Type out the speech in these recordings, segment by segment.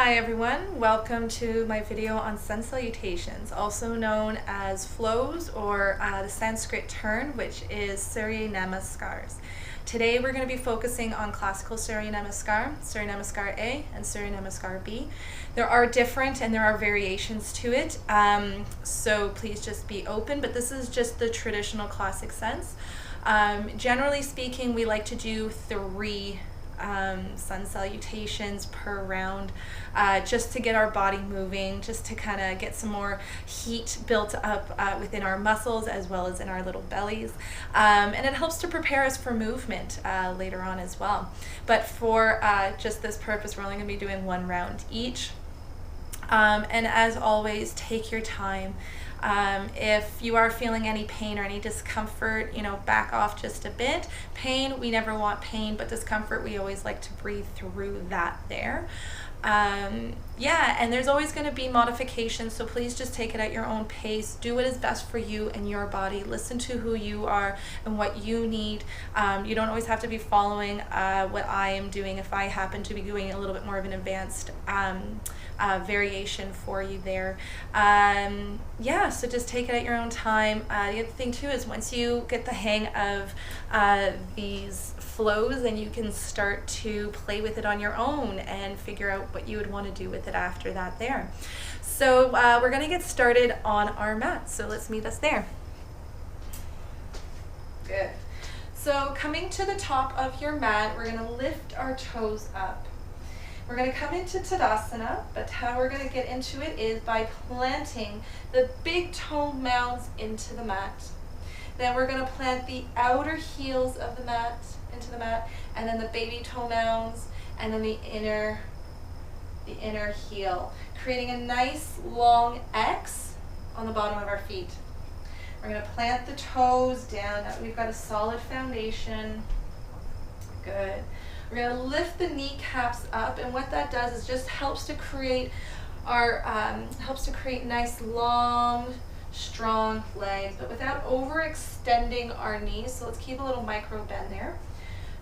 Hi everyone, welcome to my video on sun salutations, also known as flows or the Sanskrit turn, which is Surya Namaskars. Today we're going to be focusing on Classical Surya Namaskar, Surya Namaskar A and Surya Namaskar B. There are different and there are variations to it, so please just be open, but this is just the traditional classic sense. Generally speaking, we like to do 3 sun salutations per round, just to get our body moving, just to kind of get some more heat built up within our muscles as well as in our little bellies, and it helps to prepare us for movement later on as well. But for just this purpose, we're only going to be doing 1 round each, and as always, take your time. If you are feeling any pain or any discomfort, back off just a bit. Pain, we never want pain, but discomfort, we always like to breathe through that there. Yeah, and there's always going to be modifications, so please just take it at your own pace. Do what is best for you and your body. Listen to who you are and what you need. You don't always have to be following what I am doing if I happen to be doing a little bit more of an advanced variation for you there. Yeah, so just take it at your own time. The other thing too is once you get the hang of these flows, then you can start to play with it on your own and figure out what you would want to do with it after that there. So we're going to get started on our mat, so let's meet us there. Good. So coming to the top of your mat, we're going to lift our toes up. We're going to come into Tadasana, but how we're going to get into it is by planting the big toe mounds into the mat. Then we're going to plant the outer heels of the mat into the mat, and then the baby toe mounds, and then the inner heel, creating a nice long X on the bottom of our feet. We're going to plant the toes down. Now we've got a solid foundation. Good. We're going to lift the kneecaps up, and what that does is just helps to create nice long strong legs, but without overextending our knees. So let's keep a little micro bend there.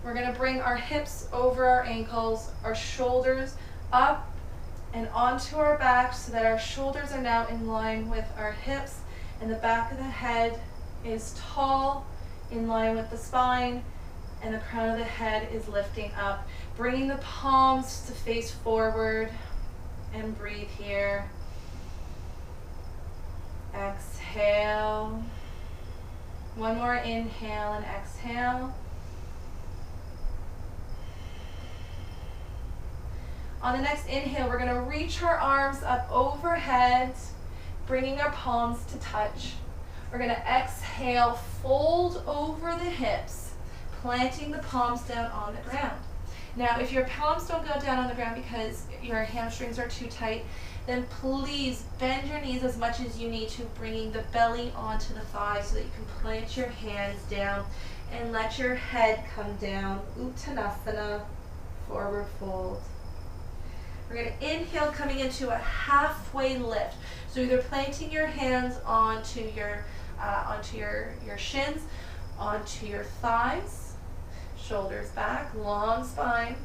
We're going to bring our hips over our ankles, our shoulders up and onto our back so that our shoulders are now in line with our hips, and the back of the head is tall in line with the spine, and the crown of the head is lifting up. Bringing the palms to face forward, and breathe here. Exhale. One more inhale and exhale. On the next inhale, we're going to reach our arms up overhead, bringing our palms to touch. We're going to exhale, fold over the hips, planting the palms down on the ground. Now, if your palms don't go down on the ground because your hamstrings are too tight, then please bend your knees as much as you need to, bringing the belly onto the thighs so that you can plant your hands down and let your head come down. Uttanasana, forward fold. We're going to inhale, coming into a halfway lift. So either planting your hands onto your shins, onto your thighs, shoulders back, long spine.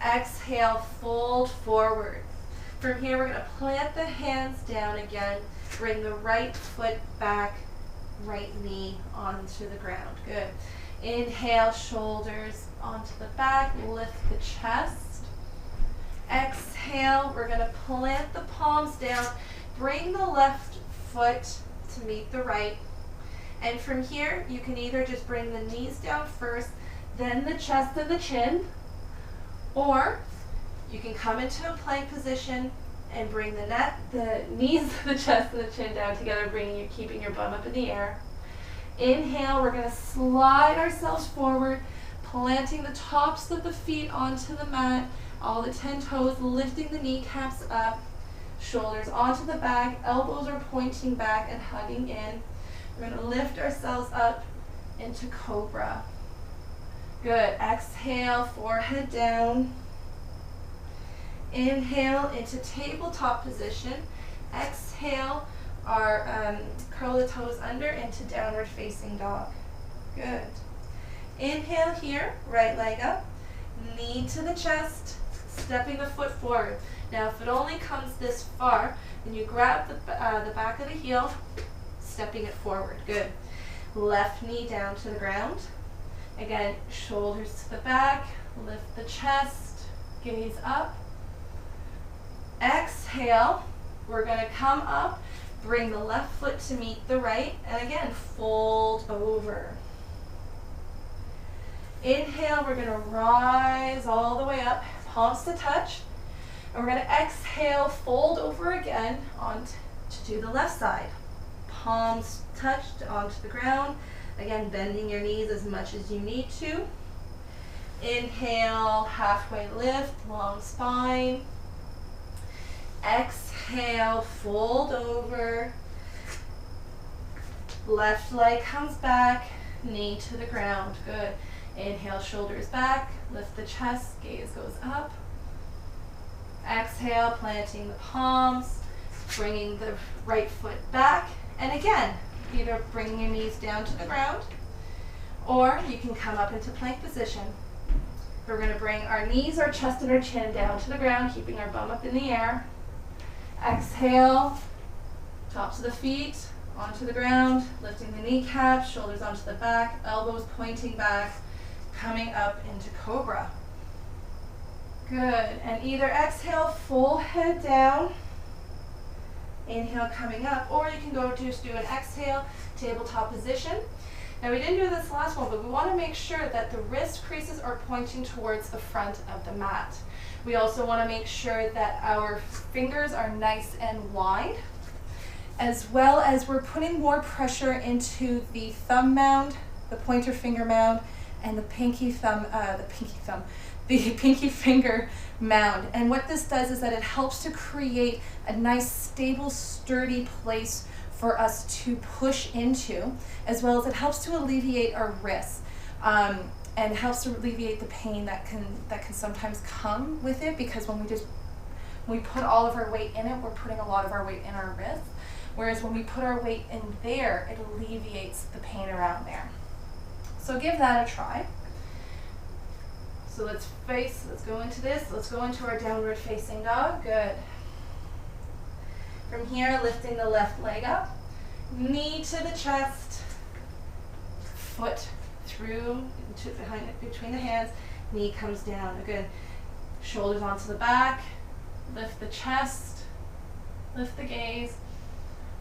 Exhale, fold forward. From here, we're going to plant the hands down again. Bring the right foot back, right knee onto the ground. Good. Inhale, shoulders onto the back, lift the chest. Exhale, we're going to plant the palms down. Bring the left foot to meet the right. And from here, you can either just bring the knees down first, then the chest and the chin, or you can come into a plank position and bring the knees, the chest, and the chin down together, keeping your bum up in the air. Inhale, we're going to slide ourselves forward, planting the tops of the feet onto the mat, all the 10 toes, lifting the kneecaps up, shoulders onto the back, elbows are pointing back and hugging in. We're going to lift ourselves up into cobra. Good. Exhale, forehead down. Inhale into tabletop position. Exhale, curl the toes under into downward facing dog. Good. Inhale here, right leg up, knee to the chest, stepping the foot forward. Now if it only comes this far, then you grab the back of the heel, stepping it forward. Good. Left knee down to the ground. Again, shoulders to the back, lift the chest, gaze up. Exhale, we're going to come up, bring the left foot to meet the right, and again, fold over. Inhale, we're going to rise all the way up, palms to touch, and we're going to exhale, fold over again to the left side. Palms touched onto the ground. Again, bending your knees as much as you need to. Inhale, halfway lift, long spine. Exhale, fold over. Left leg comes back, knee to the ground. Good. Inhale, shoulders back, lift the chest, gaze goes up. Exhale, planting the palms, bringing the right foot back. And again, either bringing your knees down to the ground, or you can come up into plank position. We're going to bring our knees, our chest, and our chin down to the ground, keeping our bum up in the air. Exhale, tops of the feet onto the ground, lifting the kneecaps, shoulders onto the back, elbows pointing back, coming up into cobra. Good. And either exhale, full head down. Inhale, coming up, or you can just do an exhale, tabletop position. Now we didn't do this last one, but we want to make sure that the wrist creases are pointing towards the front of the mat. We also want to make sure that our fingers are nice and wide, as well as we're putting more pressure into the thumb mound, the pointer finger mound, and the pinky finger mound. And what this does is that it helps to create a nice, stable, sturdy place for us to push into, as well as it helps to alleviate our wrists, and helps to alleviate the pain that can sometimes come with it, because when we put all of our weight in it, we're putting a lot of our weight in our wrists, whereas when we put our weight in there, it alleviates the pain around there. So give that a try. So let's go into this. Let's go into our downward facing dog. Good. From here, lifting the left leg up, knee to the chest, foot through between the hands, knee comes down. Good. Shoulders onto the back, lift the chest, lift the gaze.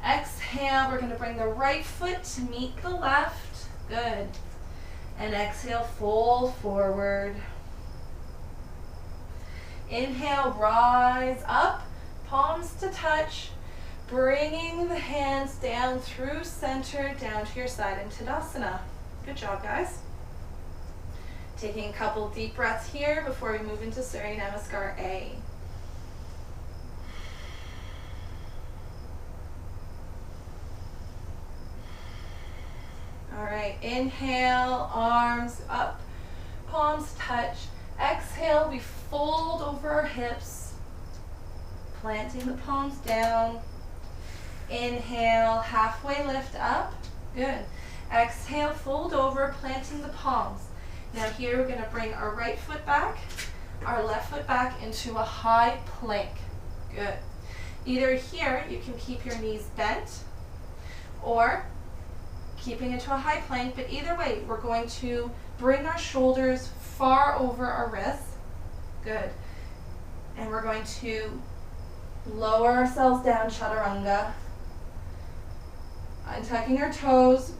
Exhale, we're going to bring the right foot to meet the left. Good. And exhale, fold forward. Inhale, rise up, palms to touch, bringing the hands down through center, down to your side in Tadasana. Good job, guys. Taking a couple deep breaths here before we move into Surya Namaskar A. All right, inhale, arms up, palms touch. Exhale, we fold over our hips, planting the palms down. Inhale, halfway lift up. Good. Exhale, fold over, planting the palms. Now here we're going to bring our right foot back, our left foot back into a high plank. Good. Either here you can keep your knees bent, or keeping it to a high plank, but either way, we're going to bring our shoulders far over our wrists. Good. And we're going to lower ourselves down, chaturanga. Untucking our toes.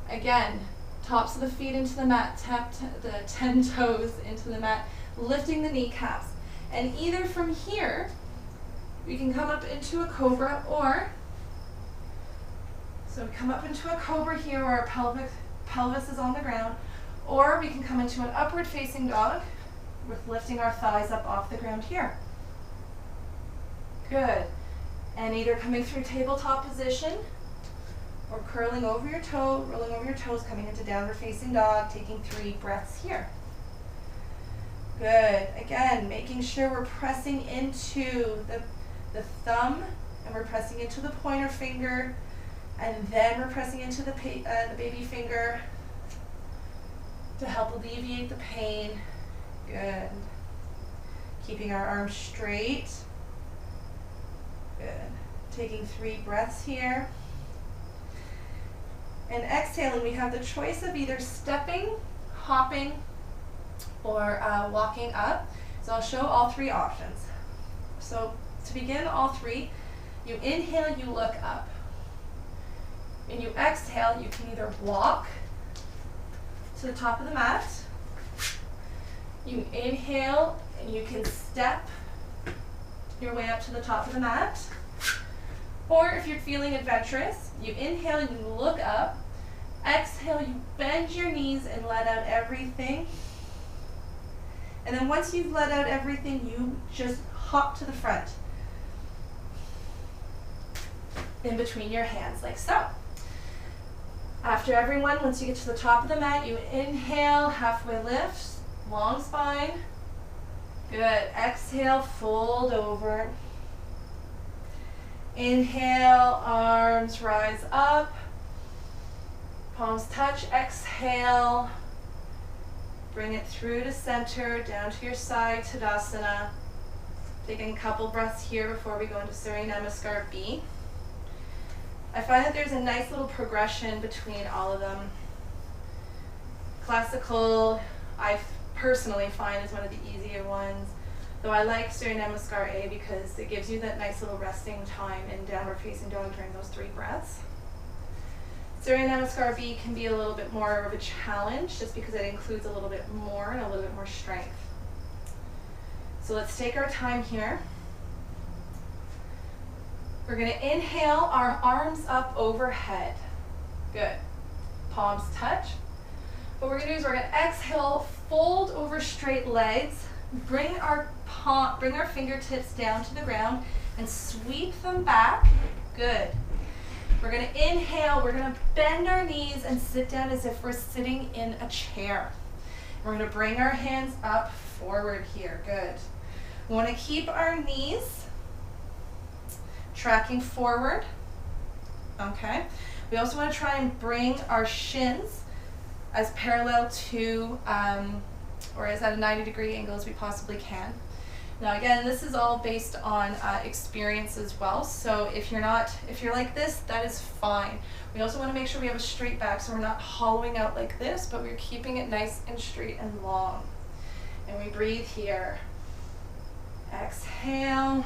Again, tops of the feet into the mat, tap the 10 toes into the mat, lifting the kneecaps. And either from here, we can come up into a cobra, or, so we come up into a cobra here where our pelvis is on the ground, or we can come into an upward facing dog with lifting our thighs up off the ground here. Good. And either coming through tabletop position, or curling over your toe, rolling over your toes, coming into downward facing dog, taking 3 breaths here. Good. Again, making sure we're pressing into the thumb, and we're pressing into the pointer finger, and then we're pressing into the baby finger to help alleviate the pain. Good. Keeping our arms straight. Good. Taking 3 breaths here. And exhaling, we have the choice of either stepping, hopping, or walking up. So I'll show all 3 options. So to begin all 3, you inhale, you look up. When you exhale, you can either walk to the top of the mat. You inhale and you can step your way up to the top of the mat. Or if you're feeling adventurous, you inhale and you look up. Exhale, you bend your knees and let out everything. And then once you've let out everything, you just hop to the front. In between your hands, like so. After everyone, once you get to the top of the mat, you inhale, halfway lift, long spine. Good. Exhale, fold over. Inhale, arms rise up. Palms touch. Exhale. Bring it through to center, down to your side, Tadasana. Taking a couple breaths here before we go into Surya Namaskar B. I find that there's a nice little progression between all of them. Classical, I personally find is one of the easier ones, though I like Surya Namaskar A because it gives you that nice little resting time in downward facing dog during those 3 breaths. Surya Namaskar B can be a little bit more of a challenge just because it includes a little bit more and a little bit more strength. So let's take our time here. We're going to inhale, our arms up overhead. Good. Palms touch. What we're going to do is we're going to exhale, fold over straight legs, bring our fingertips down to the ground and sweep them back. Good. We're going to inhale, we're going to bend our knees and sit down as if we're sitting in a chair. We're going to bring our hands up forward here. Good. We want to keep our knees tracking forward. Okay. We also want to try and bring our shins as parallel to, or as at a 90-degree angle as we possibly can. Now again, this is all based on experience as well. So if you're like this, that is fine. We also want to make sure we have a straight back so we're not hollowing out like this, but we're keeping it nice and straight and long. And we breathe here. Exhale.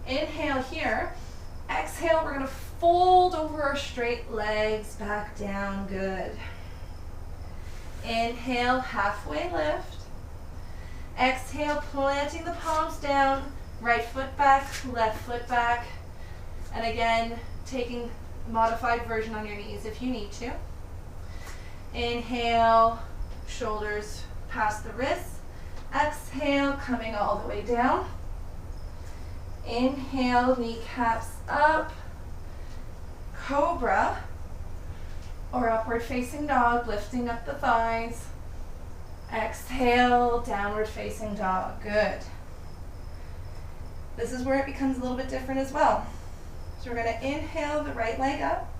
Inhale here. Exhale, we're going to fold over our straight legs back down. Good. Inhale, halfway lift. Exhale, planting the palms down, right foot back, left foot back. And again, taking modified version on your knees if you need to. Inhale, shoulders past the wrists. Exhale, coming all the way down. Inhale, kneecaps up. Cobra or upward facing dog, lifting up the thighs. Exhale, downward facing dog. Good. This is where it becomes a little bit different as well. So we're going to inhale the right leg up.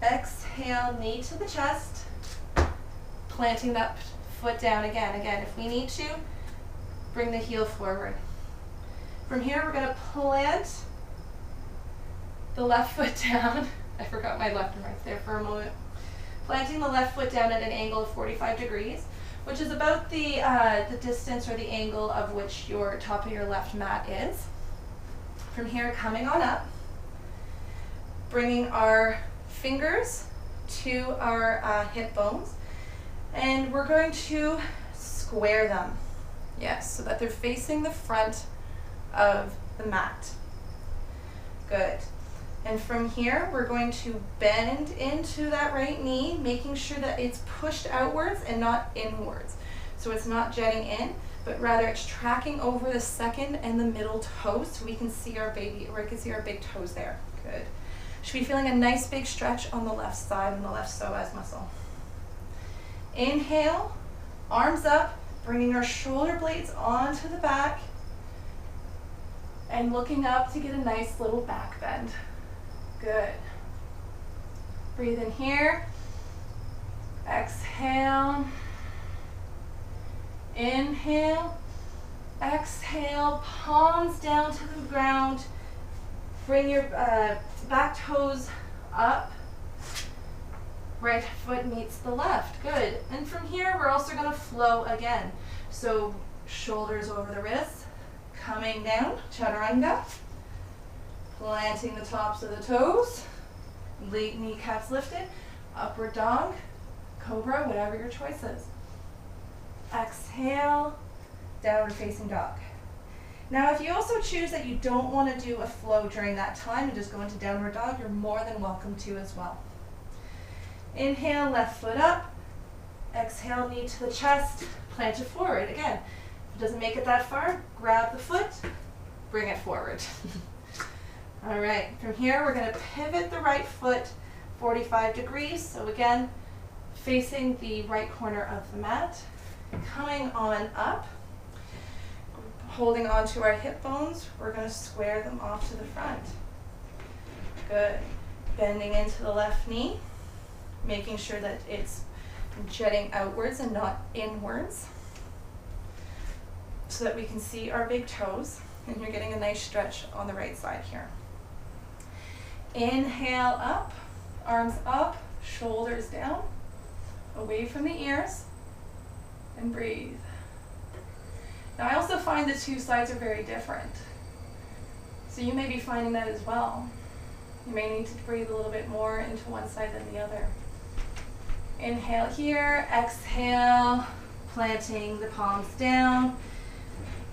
Exhale, knee to the chest. Planting that foot down again. Again, if we need to, bring the heel forward. From here, we're going to plant the left foot down. I forgot my left and right there for a moment. Planting the left foot down at an angle of 45 degrees, which is about the distance or the angle of which your top of your left mat is. From here, coming on up, bringing our fingers to our hip bones, and we're going to square them. Yes, so that they're facing the front of the mat. Good. And from here, we're going to bend into that right knee, making sure that it's pushed outwards and not inwards. So it's not jetting in, but rather it's tracking over the second and the middle toes so we can see our baby, or we can see our big toes there. Good. Should be feeling a nice big stretch on the left side and the left psoas muscle. Inhale, arms up, bringing our shoulder blades onto the back and looking up to get a nice little back bend. Good. Breathe in here. Exhale. Inhale, exhale, palms down to the ground. Bring your back toes up. Right foot meets the left. Good. And from here, we're also going to flow again. So shoulders over the wrists, coming down, chaturanga. Planting the tops of the toes. Kneecaps lifted. Upward dog, cobra, whatever your choice is. Exhale, downward facing dog. Now, if you also choose that you don't want to do a flow during that time and just go into downward dog, you're more than welcome to as well. Inhale, left foot up. Exhale, knee to the chest, plant it forward. Again, if it doesn't make it that far, grab the foot, bring it forward. All right, from here, we're going to pivot the right foot 45 degrees. So again, facing the right corner of the mat, coming on up. Holding on to our hip bones, we're going to square them off to the front. Good. Bending into the left knee, making sure that it's jetting outwards and not inwards, so that we can see our big toes, and you're getting a nice stretch on the right side here. Inhale up, arms up, shoulders down, away from the ears, and breathe. Now, I also find the two sides are very different. So you may be finding that as well. You may need to breathe a little bit more into one side than the other. Inhale here, exhale, planting the palms down,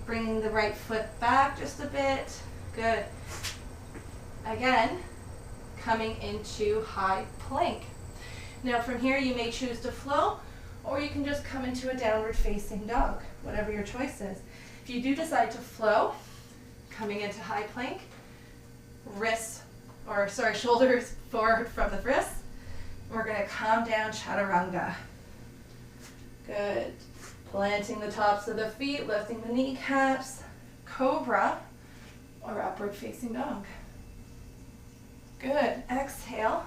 bringing the right foot back just a bit. Good. Again, coming into high plank. Now from here you may choose to flow, or you can just come into a downward facing dog, whatever your choice is. If you do decide to flow, coming into high plank, shoulders forward from the wrists, we're going to come down chaturanga. Good. Planting the tops of the feet, lifting the kneecaps, cobra, or upward facing dog. Good. Exhale,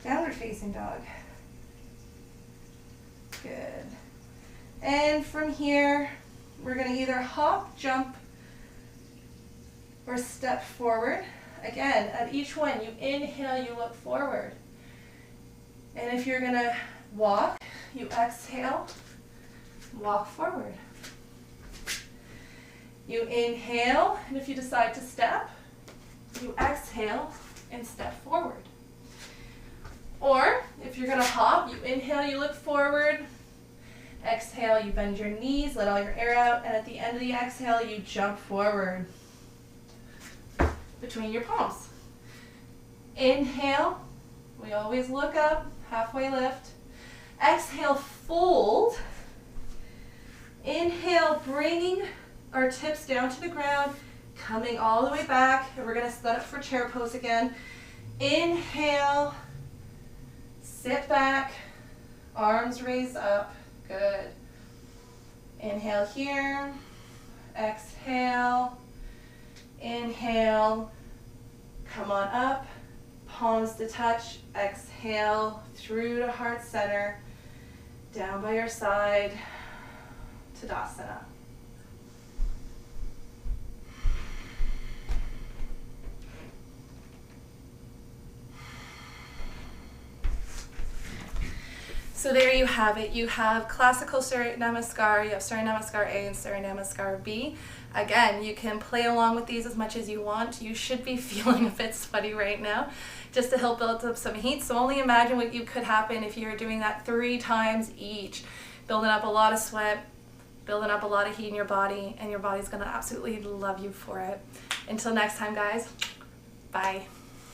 downward facing dog. Good. And from here, we're going to either hop, jump, or step forward. Again, at each one, you inhale, you look forward. And if you're going to walk, you exhale, walk forward. You inhale, and if you decide to step, you exhale and step forward. Or if you're going to hop, you inhale, you look forward. Exhale, you bend your knees, let all your air out, and at the end of the exhale, you jump forward between your palms. Inhale, we always look up, halfway lift. Exhale, fold. Inhale, bringing our tips down to the ground, coming all the way back, and we're going to set up for chair pose again. Inhale, sit back, arms raised up. Good. Inhale here, exhale, inhale, come on up, palms to touch, exhale through to heart center, down by your side, Tadasana. So there you have it. You have Classical Surya Namaskar, you have Surya Namaskar A and Surya Namaskar B. Again, you can play along with these as much as you want. You should be feeling a bit sweaty right now, just to help build up some heat. So only imagine what could happen if you're doing that 3 times each, building up a lot of sweat, building up a lot of heat in your body, and your body's gonna absolutely love you for it. Until next time, guys, bye.